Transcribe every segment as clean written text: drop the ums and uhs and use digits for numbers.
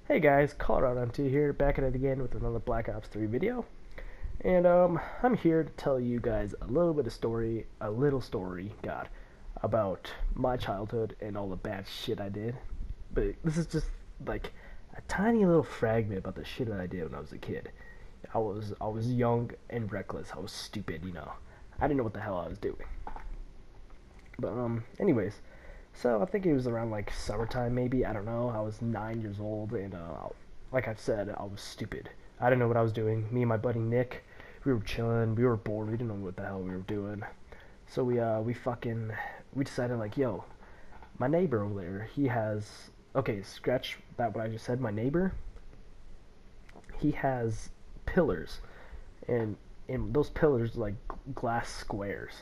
Hey guys, Colorado MT here, back at it again with another Black Ops 3 video. And I'm here to tell you guys a little bit of story, God, about my childhood and all the bad shit I did. But this is just like a tiny little fragment about the shit that I did when I was a kid. I was young and reckless. I was stupid. I didn't know what the hell I was doing. But anyways, so I think it was around like summertime, maybe. I don't know. I was 9 years old, and like I've said, I was stupid. I didn't know what I was doing. Me and my buddy Nick, we were chilling. We were bored. We didn't know what the hell we were doing. So we decided like, yo, my neighbor over there, he has okay. Scratch that. What I just said. My neighbor, he has pillars, and in those pillars like glass squares,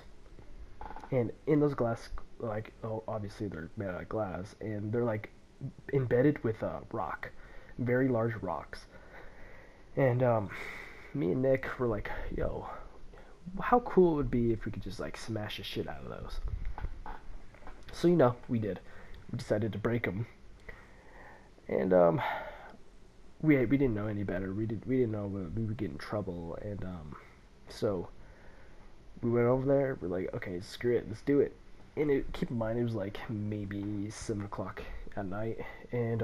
and in those glass, like, oh, obviously they're made out of glass, and they're like embedded with rock, very large rocks. And me and Nick were like, yo, how cool it would be if we could just like smash the shit out of those. So we did. We decided to break them, and we didn't know any better. We didn't know we would get in trouble, and so we went over there. We're like, okay, screw it, let's do it. And keep in mind, it was like maybe 7 o'clock at night, and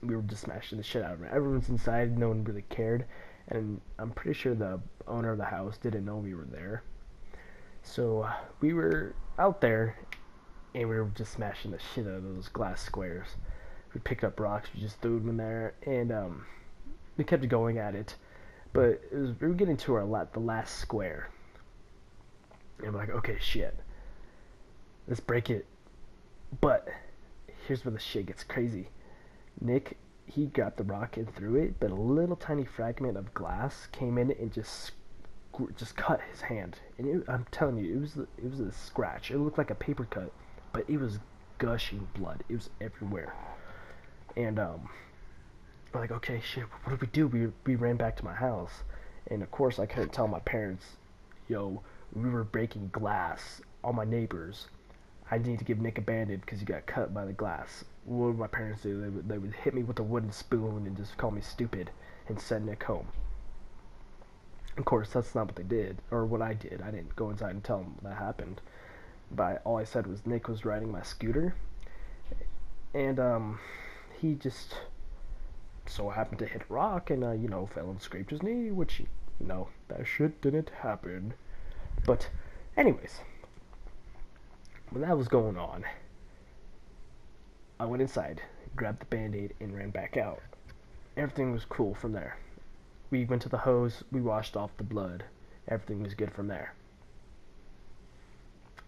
we were just smashing the shit out of it. Everyone's inside, no one really cared, and I'm pretty sure the owner of the house didn't know we were there. So we were out there, and we were just smashing the shit out of those glass squares. We picked up rocks, we just threw them in there, and we kept going at it. But we were getting to the last square, and we're like, okay, shit, let's break it. But here's where the shit gets crazy. Nick, he got the rock and threw it, but a little tiny fragment of glass came in and just cut his hand. And I'm telling you, it was a scratch. It looked like a paper cut, but it was gushing blood. It was everywhere. And we're like, okay, shit, what do we do? We ran back to my house, and of course I couldn't tell my parents, yo, we were breaking glass on my neighbors. I need to give Nick a bandage because he got cut by the glass. What would my parents do? They would hit me with a wooden spoon and just call me stupid and send Nick home. Of course, that's not what they did, or what I did. I didn't go inside and tell them that happened. But all I said was Nick was riding my scooter, and he just so happened to hit a rock and fell and scraped his knee, which that shit didn't happen. But anyways, when that was going on, I went inside, grabbed the band-aid, and ran back out. Everything was cool from there. We went to the hose, we washed off the blood. Everything was good from there.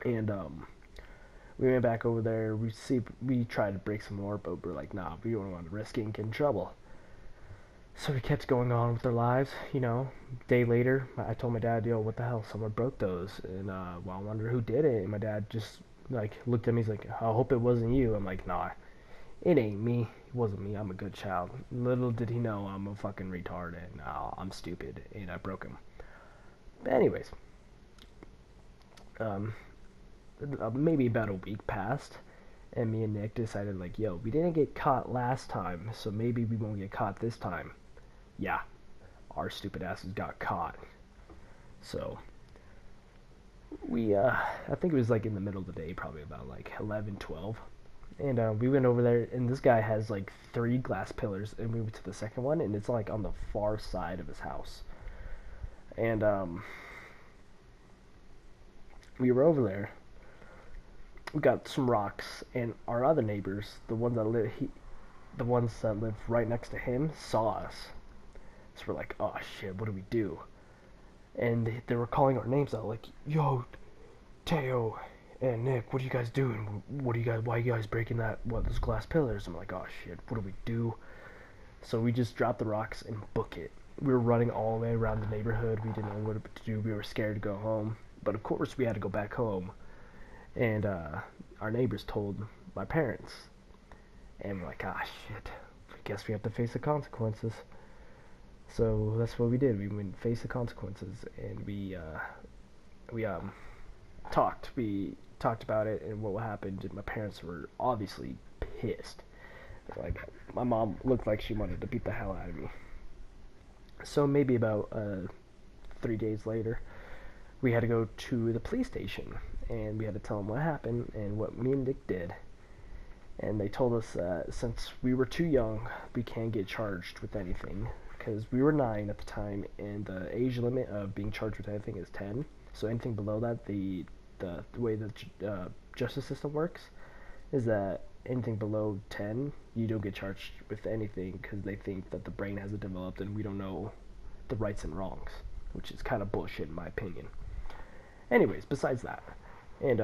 And we went back over there. We tried to break some more, but we're like, nah, we don't want to risk it and get in trouble. So we kept going on with our lives. Day later, I told my dad, yo, what the hell? Someone broke those, and well, I wonder who did it. And my dad just like looked at me. He's like, I hope it wasn't you. I'm like, nah, it ain't me. It wasn't me. I'm a good child. Little did he know I'm a fucking retard and I'm stupid and I broke him. But anyways, maybe about a week passed, and me and Nick decided like, yo, we didn't get caught last time, so maybe we won't get caught this time. Yeah, our stupid asses got caught. So I think it was like in the middle of the day, probably about like 11, 12. And we went over there, and this guy has like 3 glass pillars, and we went to the second one, and it's like on the far side of his house. And we were over there. We got some rocks, and our other neighbors, the ones that live right next to him, saw us. So we're like, oh shit, what do we do? And they were calling our names out, like, yo, Teo and Nick, what are you guys doing? Why are you guys breaking those glass pillars? I'm like, oh shit, what do we do? So we just dropped the rocks and book it. We were running all the way around the neighborhood. We didn't know what to do. We were scared to go home. But of course we had to go back home. And our neighbors told my parents. And we're like, ah shit, I guess we have to face the consequences. So that's what we did. We went face the consequences, and we talked about it and what happened. And my parents were obviously pissed. Like, my mom looked like she wanted to beat the hell out of me. So maybe about 3 days later, we had to go to the police station, and we had to tell them what happened and what me and Nick did. And they told us that since we were too young, we can't get charged with anything, because we were 9 at the time, and the age limit of being charged with anything is 10. So anything below that, the way the justice system works is that anything below 10, you don't get charged with anything, because they think that the brain hasn't developed and we don't know the rights and wrongs, which is kind of bullshit in my opinion. Anyways, besides that, and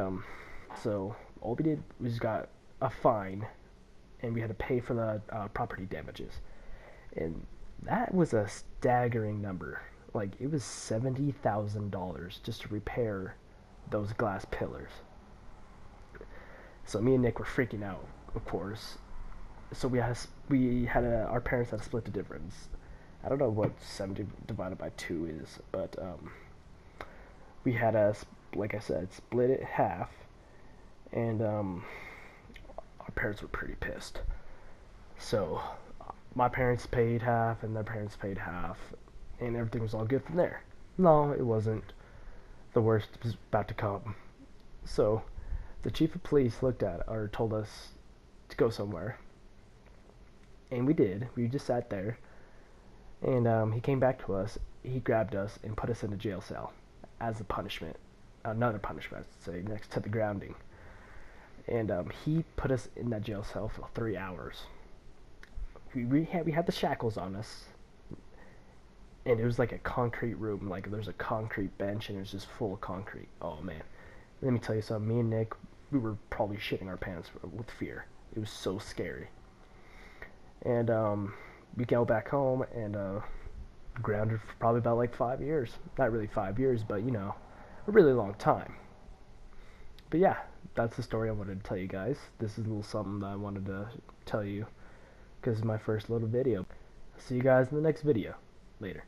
so all we did was got a fine, and we had to pay for the property damages, and that was a staggering number. Like, it was $70,000 just to repair those glass pillars. So me and Nick were freaking out, of course. So our parents had to split the difference. I don't know what 70 divided by 2 is, but we had to, like I said, split it half, and our parents were pretty pissed. So my parents paid half, and their parents paid half, and everything was all good from there. No, it wasn't. The worst was about to come. So the chief of police told us to go somewhere, and we did. We just sat there, and he came back to us. He grabbed us and put us in a jail cell as a punishment, another punishment, I'd say, next to the grounding. And he put us in that jail cell for 3 hours. We had the shackles on us, and it was like a concrete room. Like, there's a concrete bench, and it was just full of concrete. Oh man, let me tell you something. Me and Nick, we were probably shitting our pants with fear. It was so scary. And we go back home, and grounded for probably about like 5 years. Not really 5 years, but you know, a really long time. But yeah, that's the story I wanted to tell you guys. This is a little something that I wanted to tell you, because it's my first little video. See you guys in the next video. Later.